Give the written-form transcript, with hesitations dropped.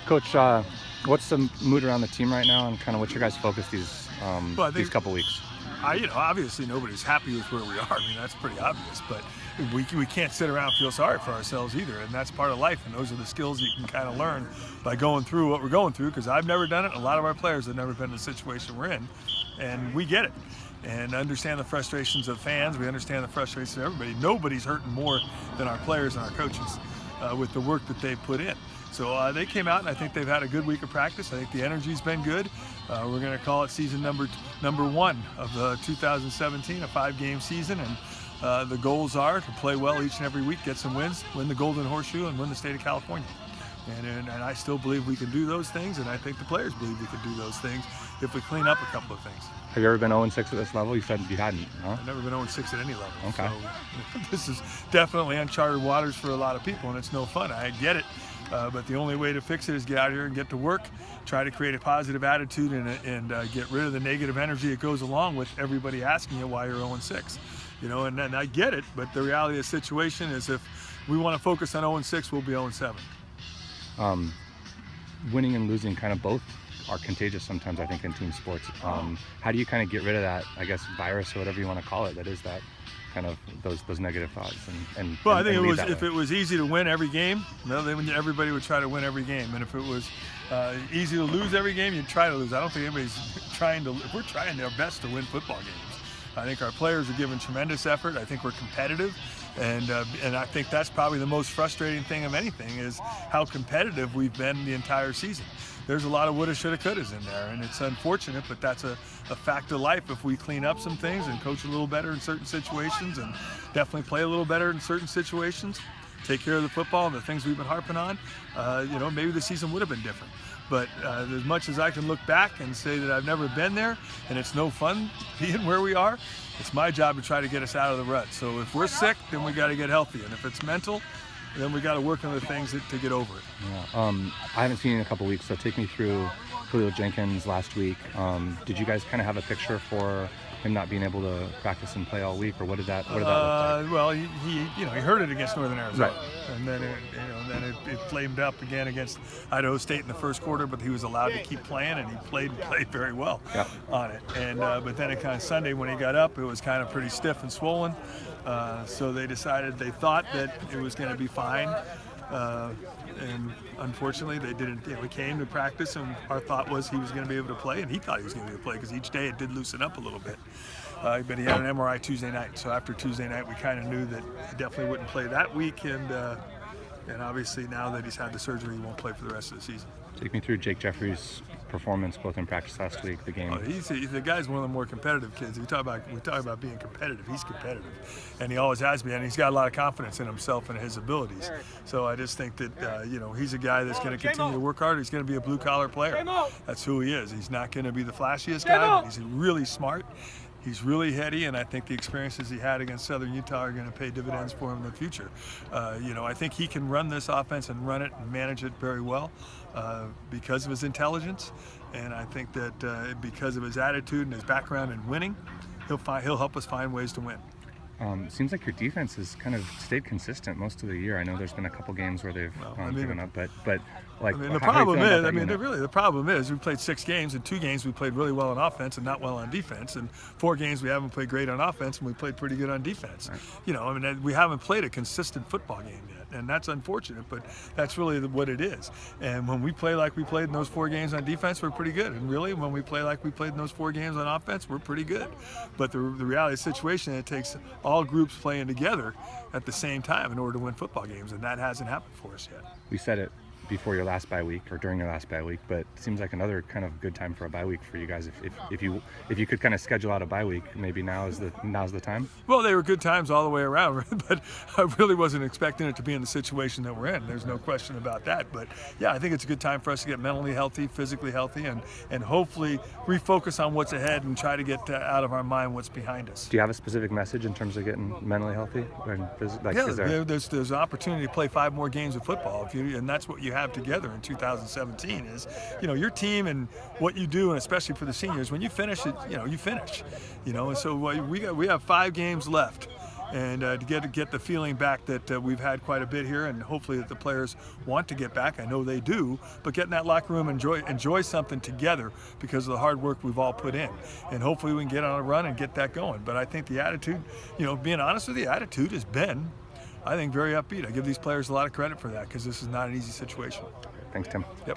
Coach, what's the mood around the team right now, and kind of what's your guys' focus these couple weeks? Obviously nobody's happy with where we are. I mean, that's pretty obvious, but we can't sit around and feel sorry for ourselves either, and that's part of life, and those are the skills you can kind of learn by going through what we're going through, because I've never done it, and a lot of our players have never been in the situation we're in, and we get it. And understand the frustrations of fans. We understand the frustrations of everybody. Nobody's hurting more than our players and our coaches with the work that they've put in. So they came out, and I think they've had a good week of practice. I think the energy's been good. We're going to call it season number one of 2017, a 5-game season, and the goals are to play well each and every week, get some wins, win the Golden Horseshoe, and win the state of California. And I still believe we can do those things, and I think the players believe we can do those things if we clean up a couple of things. Have you ever been 0-6 at this level? You said you hadn't, huh? I've never been 0-6 at any level. Okay. So this is definitely uncharted waters for a lot of people, and it's no fun. I get it. But the only way to fix it is get out here and get to work, try to create a positive attitude, and get rid of the negative energy that goes along with everybody asking you why you're 0-6. You know, and I get it, but the reality of the situation is if we want to focus on 0-6, we'll be 0-7. Winning and losing kind of both are contagious sometimes, I think, in team sports. How do you kind of get rid of that, I guess, virus or whatever you want to call it, that is that kind of those negative thoughts? Well, I think if it was easy to win every game, then everybody would try to win every game. And if it was easy to lose every game, you'd try to lose. I don't think anybody's we're trying our best to win football games. I think our players are giving tremendous effort. I think we're competitive. And I think that's probably the most frustrating thing of anything is how competitive we've been the entire season. There's a lot of woulda, shoulda, couldas in there, and it's unfortunate, but that's a fact of life. If we clean up some things and coach a little better in certain situations and definitely play a little better in certain situations, take care of the football and the things we've been harping on, maybe the season would have been different. But as much as I can look back and say that I've never been there and it's no fun being where we are, it's my job to try to get us out of the rut. So if we're sick, then we got to get healthy. And if it's mental, then we got to work on the things to get over it. Yeah. I haven't seen you in a couple weeks, so take me through Julio Jenkins last week. Did you guys kind of have a picture for him not being able to practice and play all week, or what did that look like? Well, he heard it against Northern Arizona, right. And then it flamed up again against Idaho State in the first quarter, but he was allowed to keep playing, and he played very well on it. And but then it kind of Sunday when he got up, it was kind of pretty stiff and swollen. So they thought that it was going to be fine. And unfortunately they didn't. We came to practice and our thought was he was going to be able to play, and he thought he was going to be able to play because each day it did loosen up a little bit. But he had an MRI Tuesday night, so after Tuesday night we kind of knew that he definitely wouldn't play that week, and obviously now that he's had the surgery he won't play for the rest of the season. Take me through Jake Jeffries' performance both in practice last week, the game. The guy's one of the more competitive kids. We talk about being competitive. He's competitive, and he always has been. And he's got a lot of confidence in himself and his abilities. So I just think that he's a guy that's going to continue to work hard. He's going to be a blue collar player. That's who he is. He's not going to be the flashiest guy, but he's really smart. He's really heady, and I think the experiences he had against Southern Utah are going to pay dividends for him in the future. I think he can run this offense and run it and manage it very well because of his intelligence, and I think that because of his attitude and his background in winning, he'll help us find ways to win. Seems like your defense has kind of stayed consistent most of the year. I know there's been a couple games where they've given up, but like the problem is we played 6 games. In 2 games we played really well on offense and not well on defense. And 4 games we haven't played great on offense and we played pretty good on defense. Right. We haven't played a consistent football game yet, and that's unfortunate. But that's really what it is. And when we play like we played in those 4 games on defense, we're pretty good. And really, when we play like we played in those 4 games on offense, we're pretty good. But the reality of the situation, it takes all groups playing together at the same time in order to win football games, and that hasn't happened for us yet. We said it before your last bye week or during your last bye week, but it seems like another kind of good time for a bye week for you guys. If you could kind of schedule out a bye week, maybe now's the time. Well, they were good times all the way around, but I really wasn't expecting it to be in the situation that we're in. There's no question about that. But yeah, I think it's a good time for us to get mentally healthy, physically healthy, and hopefully refocus on what's ahead and try to get out of our mind what's behind us. Do you have a specific message in terms of getting mentally healthy? There's an opportunity to play 5 more games of football, and that's what you have together in 2017 is, your team and what you do, and especially for the seniors, when you finish it, you finish, and so we have 5 games left. and to get the feeling back that we've had quite a bit here, and hopefully that the players want to get back. I know they do, but get in that locker room and enjoy something together because of the hard work we've all put in, and hopefully we can get on a run and get that going. But I think the attitude, being honest with you, the attitude has been, I think, very upbeat. I give these players a lot of credit for that because this is not an easy situation. Thanks, Tim. Yep.